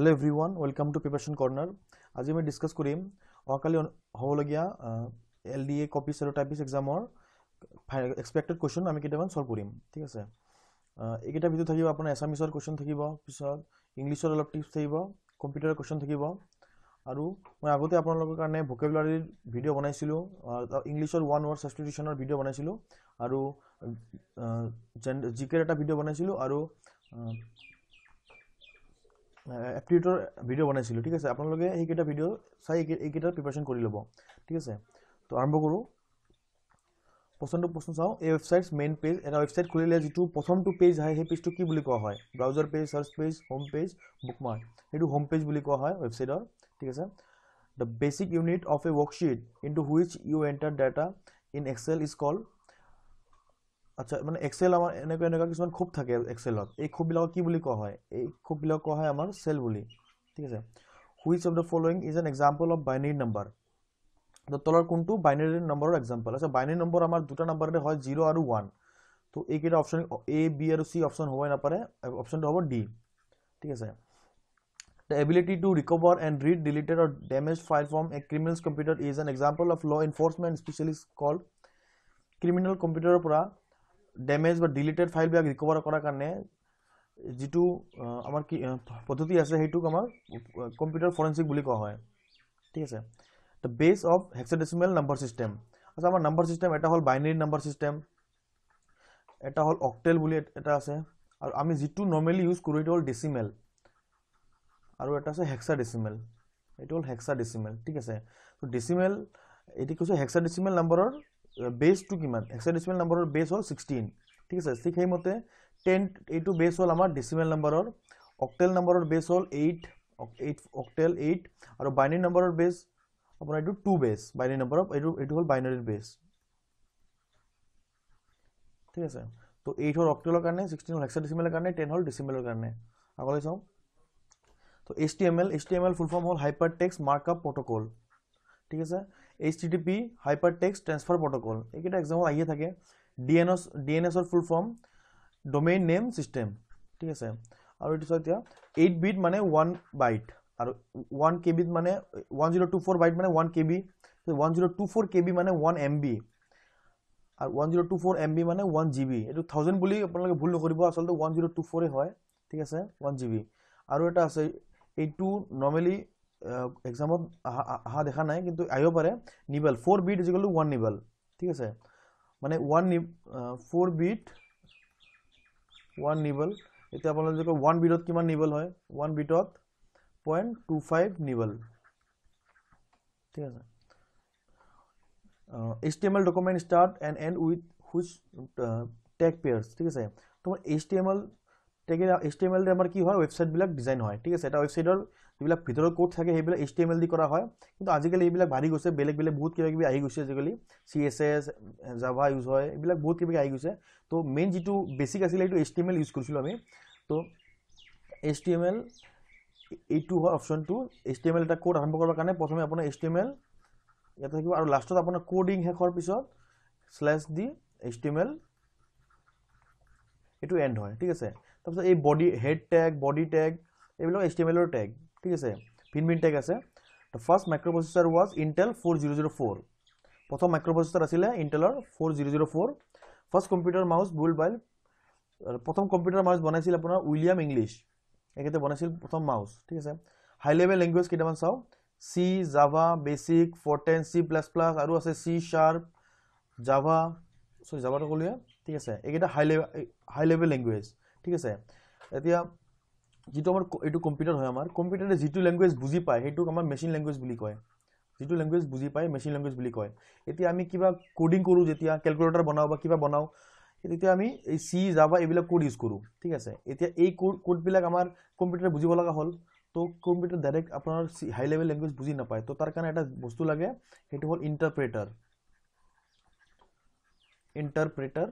Hello everyone, welcome to Preparation Corner. আজি আমি discuss কৰিম অকালি হবলগীয়া LDA কপি সেৰোটাইপিস এক্সামৰ এক্সপেক্টেড কোৱেশ্চন আমি কেইটামান সলভ কৰিম ঠিক আছে এইকেইটা ভিডিও থাকিব আপোনাৰ এছামিছৰ কোৱেশ্চন থাকিব পিছত ইংলিছৰ অলপ টিপছ থাকিব কম্পিউটাৰৰ কোৱেশ্চন থাকিব আৰু মই আগতে আপোনালোকৰ কাৰণে ভোকেবুলাৰীৰ ভিডিও বনাইছিলো ইংলিছৰ ওয়ান ওয়াৰ্ড সাবস্টিটিউশনৰ ভিডিও বনাইছিলো আৰু জিকেৰ এটা ভিডিও বনাইছিলো আৰু এপ্টিটিউডৰ ভিডিও বনাইছিলো ঠিক আছে আপোনালোকে এইকেইটা ভিডিও চাই এইকেইটাৰ প্ৰিপাৰেচন কৰি ল'ব ঠিক আছে তো আৰম্ভ কৰো প্ৰশ্ন চাও এই ওয়েবসাইটস মেইন পেজ এটা ওয়েবসাইট খুলিলে যেটো প্ৰথমটো পেজ হয় সেই পেজটো কি বুলি কোৱা হয় browser page search page home page bookmark এটো হোম পেজ বুলি কোৱা হয় ওয়েবসাইটৰ ঠিক আছে the basic unit of a worksheet into which you enter data in excel is called আচ্ছা মানে এক্সেল আমাৰ এনেকা কিছুমান খুব থাকে এক্সেলত এই খুব বিলাক কি বুলি কোৱা হয় এই খুব বিলাক কোৱা হয় আমাৰ সেল বুলি ঠিক আছে which of the following is an example of binary number তো তলৰ কোনটো বাইনাৰি নম্বৰৰ এক্সাম্পল আছে বাইনাৰি নম্বৰ আমাৰ দুটা নম্বৰতে হয় 0 আৰু 1 তো এইকেইটা অপচন এ বি আৰু সি অপচন হ'ব নাপাৰে অপচনটো হ'ব ডি ঠিক আছে The ability to recover and read deleted or damaged file from a criminal's computer is an example of law enforcement specialist called criminal computer পৰা ড্যামেজ বা ডিলিটেড ফাইল বিলাক recover কৰাৰ কাৰণে যেটো আমাৰ কি পদ্ধতি আছে হেইটোক আমাৰ কম্পিউটাৰ ফৰেনসিক বুলি কোৱা হয় ঠিক আছে the base of hexadecimal number system আছে আমাৰ নাম্বাৰ সিস্টেম এটা হল বাইনাৰি নাম্বাৰ সিস্টেম এটা হল অক্টেল বুলি এটা আছে আৰু আমি যেটো নৰমালি ইউজ কৰো এটা হল ডেসিমেল আৰু এটা আছে হেক্সাডেসিমেল এটা হল হেক্সাডেসিমেল ঠিক আছে তো ডেসিমেল এটি কৈছে হেক্সাডেসিমেল নম্বৰৰ বেস টু কিমান হেক্সাডেসিমেল নম্বৰৰ বেস হল 16 ঠিক আছে ঠিক সেই মতে 10 এইটো বেস হল আমাৰ ডেসিমেল নম্বৰৰ অক্টেল নম্বৰৰ বেস হল 8 অক্টেল 8 আৰু বাইনাৰি নম্বৰৰ বেস আপোনাৰ এইটো 2 বেস বাইনাৰি নম্বৰৰ এইটো হল বাইনাৰিৰ বেস ঠিক আছে তো 8 হল অক্টেলৰ কাৰণে 16 হল হেক্সাডেসিমেলৰ কাৰণে 10 হল ডেসিমেলৰ কাৰণে আগলৈ চাও তো HTML ফুল ফর্ম হল হাইপারটেক্সট মার্কআপ প্রটোকল ঠিক আছে HTTP হাইপারটেক্সট ট্রান্সফার প্রটোকল এইটা एग्जाम्पल আইয়ে থাকে DNS এর full form domain name system ঠিক আছে আৰু এটো এতিয়া 8 বিট মানে 1 বাইট আৰু 1 KB মানে 1024 বাইট মানে 1 KB 1024 KB মানে 1 MB আৰু 1024 MB মানে 1 GB এটো 1000 বুলি আপোনালোকে ভুল নকৰিব আসলতে 1024 এ হয় ঠিক আছে 1 GB আৰু এটা আছে এইটো নরমালি এক্সামত আহা দেখা নাই কিন্তু আইও পারে nibble 4 bit equal to 1 nibble ঠিক আছে মানে 4 বিট 1 নিবল এটা আপোনালোকে যদি 1 বিটত কিমান নিবল হয় 1 বিটত 0.25 নিবল ঠিক আছে HTML document start and end with which tag pairs ঠিক আছে তোমার HTML ৰে আমাৰ কি হয় ওয়েবসাইট বিলাক ডিজাইন হয় ঠিক আছে এটা ওয়েবসাইটৰ যিবিলাক ভিতৰৰ কোড থাকে সেইবিলাক HTML দি কৰা হয় কিন্তু আজিকালি এইবিলাক ভাৰি গৈছে বেলেগ বহুত কিবা কিবি আহি গৈছে আজিকালি CSS জাভা ইউজ হয় এইবিলাক বহুত কিবা আহি গৈছে তো মেইন যেটো বেসিক আছিল এইটো HTML ইউজ কৰিছিল আমি তো HTML এইটো হয় অপচন 2 HTML এটা কোড আৰম্ভ কৰাৰ কাৰণে প্ৰথমে আপোনাৰ HTML ইয়াতে থাকিব আৰু লাষ্টত আপোনাৰ কোডিং শেষৰ পিছত / দি HTML এটো এন্ড হয় ঠিক আছে তাৰপিছত এই body head tag body tag এইবিলাক HTML ৰ ট্যাগ ঠিক আছে ভিন ট্যাগ আছে the first microprocessor was Intel 4004 প্ৰথম মাইক্ৰোপ্ৰসেসৰ আছিল Intelৰ 4004 ফাৰ্স্ট কম্পিউটাৰ মাউস বুইল্ড বাই প্ৰথম কম্পিউটাৰ মাউস বনাইছিল আপোনাৰ উইলিয়াম ইংলিশ একেতে বনাইছিল প্ৰথম মাউস ঠিক আছে হাই লেভেল ল্যাঙ্গুৱেজ কিটামান চাও C জাভা বেসিক ফৰ্টেন C++ আৰু আছে C শাৰ্প জাভা জাভাটো কলিয়া ঠিক আছে এইটা হাই লেভেল ল্যাঙ্গুৱেজ ঠিক আছে এতিয়া যেটো আমাৰ এটো কম্পিউটাৰ হয় আমাৰ কম্পিউটাৰে যেটো ল্যাঙ্গুৱেজ বুজি পায় হেটো আমাৰ মেশিন ল্যাঙ্গুৱেজ বুলি কয় যেটো ল্যাঙ্গুৱেজ বুজি পায় মেশিন ল্যাঙ্গুৱেজ বুলি কয় এতিয়া আমি কিবা কোডিং কৰো যেতিয়া ক্যালকুলেটৰ বনাও বা কিবা বনাও তেতিয়া আমি এই C জাভা এইবিলাক কোড ইউজ কৰো ঠিক আছে এতিয়া এই কোড বিলাক আমাৰ কম্পিউটাৰে বুজিব লগা হল তো কম্পিউটাৰ ডাইৰেক্ট আপোনাৰ হাই লেভেল ল্যাঙ্গুৱেজ বুজি নাপায় তো তাৰ কাৰণে এটা বস্তু লাগে হেটো হল ইন্টাৰপ্ৰেটাৰ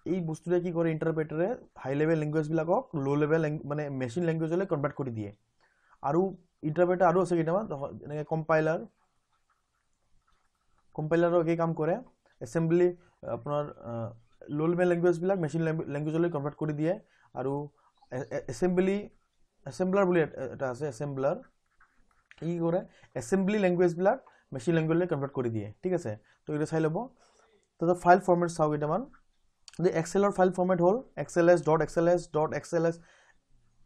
এই বস্তুটা কি কৰে ইন্টাৰপ্ৰেটাৰে হাই লেভেল ল্যাঙ্গুৱেজ বিলাকক লো লেভেল মানে মেশিন ল্যাঙ্গুৱেজলৈ কনভাৰ্ট কৰি দিয়ে আৰু ইন্টাৰপ্ৰেটাৰ আৰু আছে কিটামান এনেকে কম্পাইলাৰৰ কি কাম কৰে অ্যাসেম্বলি আপোনাৰ লো লেভেল ল্যাঙ্গুৱেজ বিলাক মেশিন ল্যাঙ্গুৱেজলৈ কনভাৰ্ট কৰি দিয়ে আৰু অ্যাসেম্বলি এসেম্বলাৰ বুলি এটা আছে এসেম্বলাৰ কি কৰে এসেম্বলি ল্যাঙ্গুৱেজবিলাক মেচিন ল্যাঙ্গুৱেজলৈ কনভাৰ্ট কৰি দিয়ে ঠিক আছে তো এটা চাই ল'ব তো ফাইল ফৰ্মেট চাওঁ কেইটামান the exceler file format hole xls.xls.xls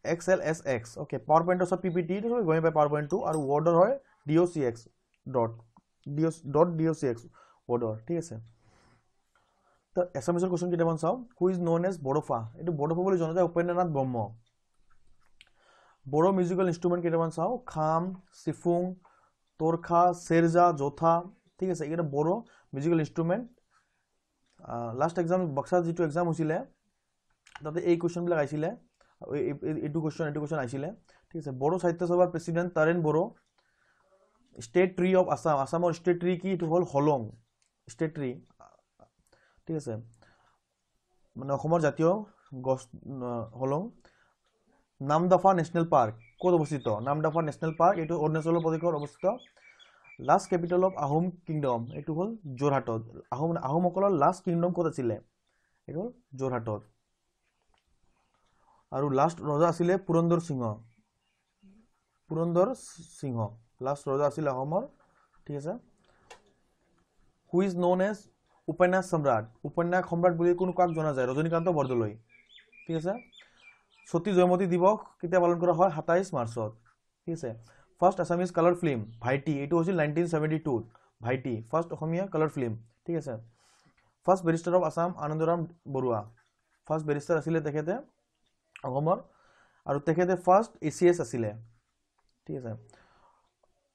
xlsx okay powerpoint of ppt it is going by powerpoint 2 or word or docx docx word or ঠিক আছে তো এছামিছৰ কোৱেশ্চন কেইটামান চাওঁ who is known as Bodofa এটো বড়োফা বুলি জনা যায় উপেন্দ্ৰনাথ ব্ৰহ্ম বড়ো মিউজিক্যাল ইনস্ট্ৰুমেন্ট কেইটামান চাওঁ খাম সিফুং তোৰখা সেৰজা জোথা ঠিক আছে এটা Bodo musical instrument last exam Baksa যেটো এক্সাম হৈছিলে তাতে এই কোৱেশ্চনবিলাক আহিছিলে এইটো কোৱেশ্চন আহিছিলে ঠিক আছে বড়ো সাহিত্য সভাৰ প্ৰেসিডেন্ট তাৰেন Bodo state tree of Assam আসামৰ স্টেট ট্ৰি কি এটো হল হলং স্টেট ট্ৰি ঠিক আছে মানে অসমৰ জাতীয় গছ হলং নামদফা ন্যাশনাল পাৰ্ক ক'ত অৱস্থিত নামদফা ন্যাশনাল পাৰ্ক এটো অৰুণাচল প্ৰদেশত অৱস্থিত last capital of Ahom kingdom এটো হল যোৰহাটত আহোমসকলৰ লাষ্ট কিংডম ক'ত আছিলে এটো হল যোৰহাটত আৰু লাষ্ট ৰজা আছিলে পুৰন্দৰ সিংহ লাষ্ট ৰজা আছিলে আহোমৰ ঠিক আছে হু ইজ নোন এজ উপন্যাস সম্ৰাট বুলি কোন কাক জনা যায় ৰজনীকান্ত বৰদলৈ ঠিক আছে সতী জয়মতী দিৱস কেতিয়া পালন কৰা হয় 27 মাৰ্চত ঠিক আছে ফার্স্ট আসামিজ কালার ফিল্ম ভাইটি এটো হৈছিল 1972 ভাইটি ফার্স্ট অসমীয়া কালার ফিল্ম ঠিক আছে first barrister of Assam Anandaram Baruah first barrister আছিলে তেখেতে অসমৰ আৰু তেখেতে ফাৰ্স্ট এসিএস আছিলে ঠিক আছে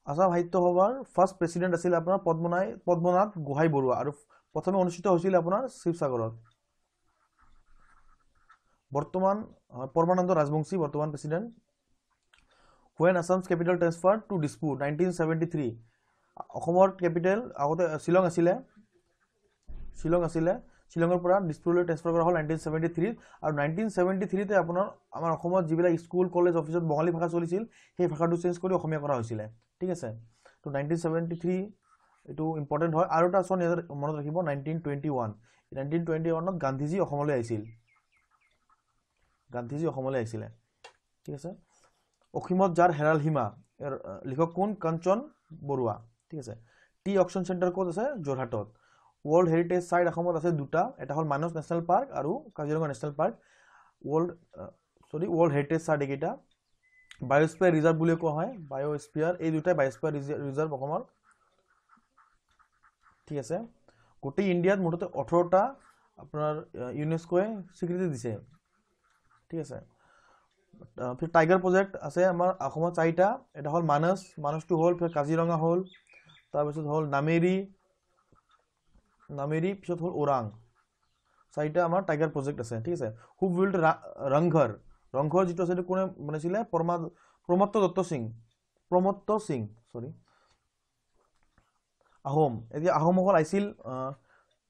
আসাম সাহিত্য সভাৰ ফাৰ্স্ট প্ৰেসিডেন্ট আছিল আপোনাৰ পদ্মনাথ গোহাই বৰুৱা আৰু প্ৰথমে অনুষ্ঠিত হৈছিল আপোনাৰ শিৱসাগৰত বৰ্তমান পৰমানন্দ ৰাজবংশী বৰ্তমান president when Assam's capital transferred to Dispur 1973 অসমৰ ক্যাপিটেল আগতে শিলং আছিল শিলঙৰ পৰা দিছপুৰলৈ ট্ৰান্সফাৰ কৰা হ'ল 1973 আৰু 1973 তে আপোনাৰ আমাৰ অসমত যিবিলাক স্কুল কলেজ অফিচত বঙালী ভাষা চলিছিল সেই ভাষাটো চেঞ্জ কৰি অসমীয়া কৰা হৈছিল ঠিক আছে তো 1973 এটো ইম্পৰ্টেন্ট হয় আৰু এটা সন মনত ৰাখিব 1921 ত গান্ধীজি অসমলৈ আহিছিল ঠিক আছে অসীমত যাৰ হেৰাল হিমা লিখক কোন কাঞ্চন বৰুৱা ঠিক আছে টি অকশন সেন্টাৰ ক'ত আছে যোৰহাটত ওয়াৰ্ল্ড হেৰিটেজ সাইট অসমত আছে দুটা এটা হল মানস ন্যাশনাল পাৰ্ক আৰু Kaziranga national park world heritage site একেটা বায়োস্ফিয়াৰ ৰিজাৰ্ভ বুলি কোৱা হয় বায়োস্ফিয়াৰ এই দুটাই বায়োস্ফিয়াৰ ৰিজাৰ্ভ অসমৰ ঠিক আছে গোটেই ইন্ডিয়াত মুঠতে 18টা আপোনাৰ ইউনেস্কোয়ে স্বীকৃতি দিছে ঠিক আছে फिर टाइगर प्रोजेक्ट আছে আমাৰ অসমত চাৰিটা এটা হল মানসটো হল फिर কাজিৰঙা হল তাৰ পিছত হল নামেৰি পিছত হল ওৰাং চাৰিটা আমাৰ টাইগাৰ প্ৰোজেক্ট আছে ঠিক আছে হু বিল্ড ৰংঘৰ যেটো আছে কোনে বনাইছিলে প্ৰমত্ত সিং সৰি আহোম এতিয়া আহোমসকল আহিছিল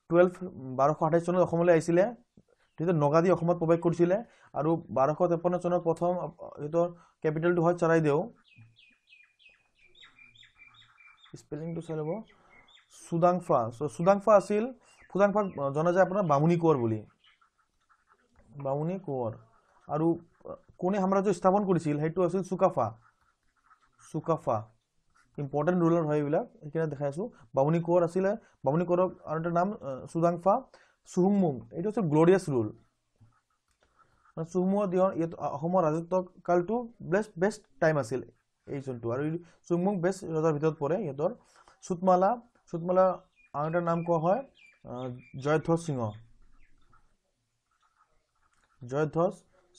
1228 চনত অসমলৈ আহিছিলে তেতিয়া নগাদি অসমত প্ৰৱেশ কৰিছিলে আৰু 1253 চনৰ প্ৰথম এটো ক্যাপিটালটো হয় চৰাইদেউ স্পেলিংটো চাইব সুদাংফা আছিল ফুদাংফা জনা যায় আপোনাৰ বামুণী কোঁৱৰ আৰু কোনে সাম্ৰাজ্য স্থাপন কৰিছিল হেতু আছিল সুকাফা ইম্পৰ্টেন্ট ৰুলাৰ হয় এইবিলাক একেটা দেখাই আছো বামুণী কোঁৱৰ আছিল বামুণী কোঁৱৰৰ আৰু এটা নাম সুদাংফা সুহুংমুং এটো হচ্ছে গ্লোৰিয়াস ৰুল সুহুংমুং দিনৰ অসমৰ ৰাজত্ব কালটো বেষ্ট টাইম আছিল এই জনটো আৰু সুহুংমুং বেষ্ট ৰজাৰ ভিতৰত পৰে ইহঁতৰ সুতমালা আৰু এটা নাম কোৱা হয় জয়ধ্বজ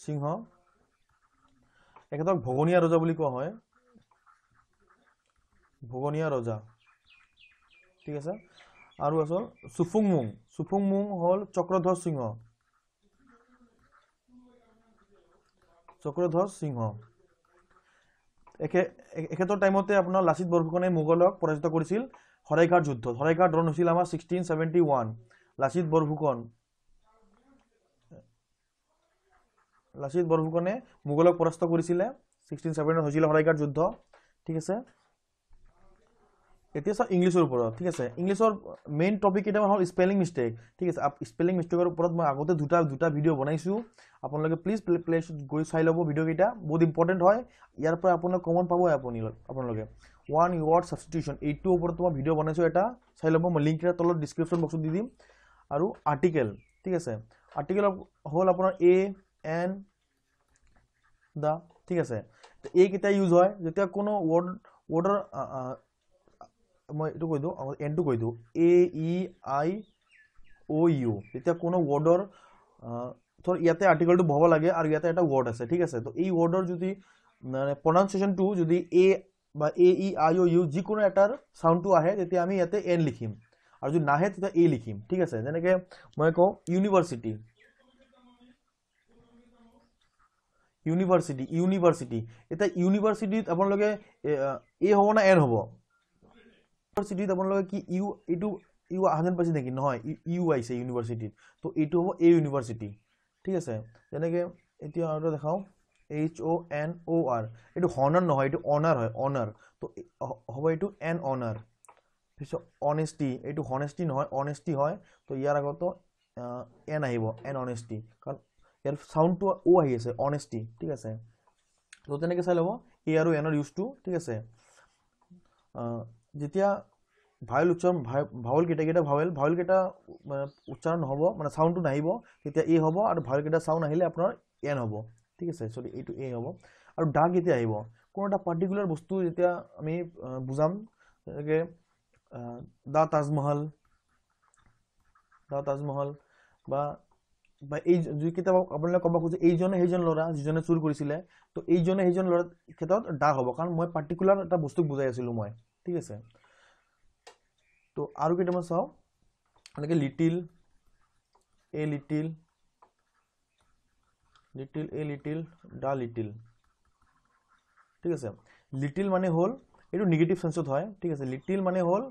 সিংহ একেতক ভগনীয়া ৰজা বুলি কোৱা হয় ঠিক আছে আৰু আসল সুফুংমুং হল চক্ৰধ্বজ সিংহ একেতৰ টাইমতে আপোনাৰ লাচিত বৰফুকনে মোগলক পৰাজিত কৰিছিল হৰাইঘাট যুদ্ধ ৰণ হৈছিল আমাৰ 1671 লাচিত বৰফুকনে মোগলক পৰাস্ত কৰিছিল 1671 হৈছিল হৰাইঘাট যুদ্ধ ঠিক আছে এতিয়া চাওক ইংলিছৰ ওপৰত ঠিক আছে ইংলিছৰ মেইন টপিক কেইটামান হ'ল স্পেলিং মিষ্টেক ঠিক আছে স্পেলিং মিষ্টেকৰ ওপৰত মই আগতে দুটা ভিডিঅ' বনাইছোঁ আপোনালোকে প্লিজ প্লে গৈ চাই ল'ব ভিডিঅ' কেইটা বহুত ইম্পৰ্টেণ্ট হয় ইয়াৰ পৰা আপোনালোকে কমন পাব আপোনালোকে ওৱান ৱৰ্ড ছাবষ্টিটিউশ্যন এইটোৰ ওপৰত মই ভিডিঅ' বনাইছোঁ এটা চাই ল'ব মই লিংক এটা তলত ডিছক্ৰিপশ্যন বক্সত দি দিম আৰু আৰ্টিকেল ঠিক আছে আৰ্টিকেল হ'ল আপোনাৰ এ এন দা ঠিক আছে এইকেইটা ইউজ হয় যেতিয়া কোনো ৱৰ্ডৰ মই এইটো কৈ দিওঁ এনটো কৈ দিওঁ AEIOU যেতিয়া কোনো ৱৰ্ডৰ ধৰ ইয়াতে আৰ্টিকেলটো বহাব লাগে আৰু ইয়াতে এটা ৱৰ্ড আছে ঠিক আছে তো এই ৱৰ্ডৰ যদি মানে প্ৰনাউন্সিয়েশ্যনটো যদি এ বা AEIOU যিকোনো এটাৰ চাউণ্ডটো আহে তেতিয়া আমি ইয়াতে এন লিখিম আৰু যদি নাহে তেতিয়া এ লিখিম ঠিক আছে যেনেকৈ মই কওঁ ইউনিভাৰ্চিটি এতিয়া ইউনিভাৰ্চিটিত আপোনালোকে এ হ'ব না এন হ'ব ইউনিভাৰ্চিটিত আপোনালোকে কি এইটো 100% নেকি নহয় ইউ আহিছে ইউনিভাৰ্চিটিত তো এইটো হ'ব এ ইউনিভাৰ্চিটি ঠিক আছে যেনেকৈ এতিয়া আৰু দেখাওঁ HONOR এইটো হনাৰ নহয় এইটো অনাৰ হয় অনাৰ তো হ'ব এইটো এন অনাৰ পিছত অনেষ্টি এইটো হনেষ্টি নহয় অনেষ্টি হয় তো ইয়াৰ আগতো এন আহিব এন অনেষ্টি কাৰণ ইয়াৰ চাউণ্ডটো অ' আহি আছে অনেষ্টি ঠিক আছে তো তেনেকৈ চাই ল'ব এ আৰু এনৰ ইউজটো ঠিক আছে যেতিয়া ভাৱেল ভাৱেলকেইটা ভাৱেলকেইটা উচ্চাৰণ নহ'ব মানে চাউণ্ডটো নাহিব তেতিয়া এ হ'ব আৰু ভাৱেলকেইটা চাউণ্ড আহিলে আপোনাৰ এন হ'ব ঠিক আছে চৰি এইটো এ হ'ব আৰু ডা কেতিয়া আহিব কোনো এটা পাৰ্টিকুলাৰ বস্তু যেতিয়া আমি বুজাম যেনেকৈ দা তাজমহল বা এই যিকেইটা আপোনালোকে ক'ব খোজে এইজনে সেইজন ল'ৰা যিজনে চুৰ কৰিছিলে তো এইজনে সেইজন ল'ৰাৰ ক্ষেত্ৰত ডা হ'ব কাৰণ মই পাৰ্টিকুলাৰ এটা বস্তুক বুজাই আছিলোঁ মই ঠিক আছে তো আৰু কেইটামান চাওঁ এনেকৈ লিটিল ডা লিটিল ঠিক আছে লিটিল মানে হ'ল এইটো নিগেটিভ চেন্সত হয় ঠিক আছে লিটিল মানে হ'ল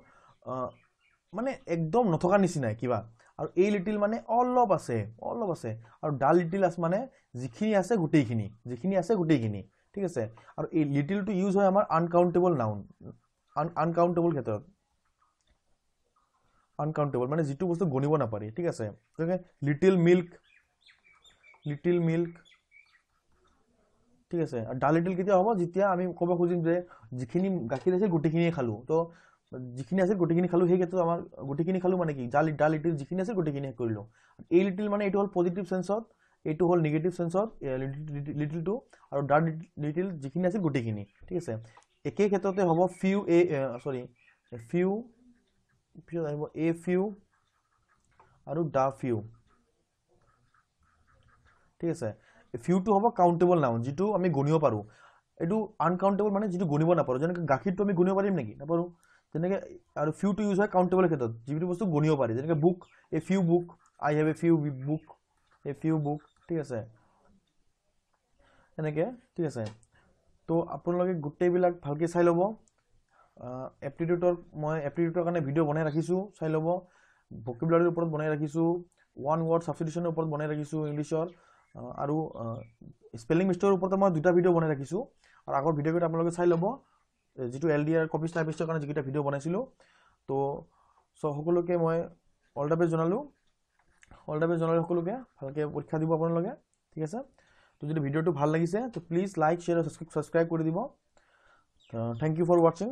মানে একদম নথকা নিচিনাই কিবা আৰু এই লিটিল মানে অলপ আছে আৰু ডা লিটিল মানে যিখিনি আছে গোটেইখিনি ঠিক আছে আৰু এই লিটিলটো ইউজ হয় আমাৰ আনকাউণ্টেবল নাউন আনকাউণ্টেবল ক্ষেত্ৰত আনকাউণ্টেবল মানে যিটো বস্তু গণিব নাপাৰি ঠিক আছে লিটিল মিল্ক ঠিক আছে আৰু ডা লিটিল কেতিয়া হ'ব যেতিয়া আমি ক'ব খুজিম যে যিখিনি গাখীৰ আছে গোটেইখিনিয়ে খালোঁ তো যিখিনি আছে গোটেইখিনি খালোঁ সেই ক্ষেত্ৰত আমাৰ গোটেইখিনি খালোঁ মানে কি ডা লিটিল যিখিনি আছে গোটেইখিনি কৰিলোঁ এই লিটিল মানে এইটো হ'ল পজিটিভ চেন্সত এইটো হ'ল নিগেটিভ চেন্সত লিটিলটো আৰু ডা লিটিল যিখিনি আছে গোটেইখিনি ঠিক আছে একেই ক্ষেত্ৰতে হ'ব ফিউ পিছত আহিব এ ফিউ আৰু ডা ফিউ ঠিক আছে ফিউটো হ'ব কাউণ্টেবল নাউন যিটো আমি গণিব পাৰোঁ এইটো আনকাউণ্টেবল মানে যিটো গণিব নাপাৰোঁ যেনেকৈ গাখীৰটো আমি গণিব পাৰিম নেকি নাপাৰোঁ তেনেকৈ আৰু ফিউটো ইউজ হয় কাউণ্টেবলৰ ক্ষেত্ৰত যিটো বস্তু গণিব পাৰি যেনেকৈ book a few book I have a few book ঠিক আছে এনেকৈ ঠিক আছে তো আপোনালোকে গোটেইবিলাক ভালকৈ চাই ল'ব এপ্টিটিউডৰ কাৰণে ভিডিঅ' বনাই ৰাখিছোঁ চাই ল'ব ভকেবুলাৰীৰ ওপৰত বনাই ৰাখিছোঁ ওৱান ৱৰ্ড ছাবষ্টিটিউশ্যনৰ ওপৰত বনাই ৰাখিছোঁ ইংলিছৰ আৰু স্পেলিং মিষ্টেকৰ ওপৰত মই দুটা ভিডিঅ' বনাই ৰাখিছোঁ আৰু আগৰ ভিডিঅ'কেইটা আপোনালোকে চাই ল'ব যিটো LDR কপি টাইপিষ্টৰ কাৰণে যিকেইটা ভিডিঅ' বনাইছিলোঁ তো সকলোকে মই অল দ্য বেষ্ট জনালোঁ সকলোকে ভালকৈ পৰীক্ষা দিব আপোনালোকে ঠিক আছে তো যদি ভিডিঅ'টো ভাল লাগিছে তো প্লিজ লাইক শ্বেয়াৰ আৰু ছাবস্ক্ৰাইব কৰি দিব থেংক ইউ ফৰ ৱাচিং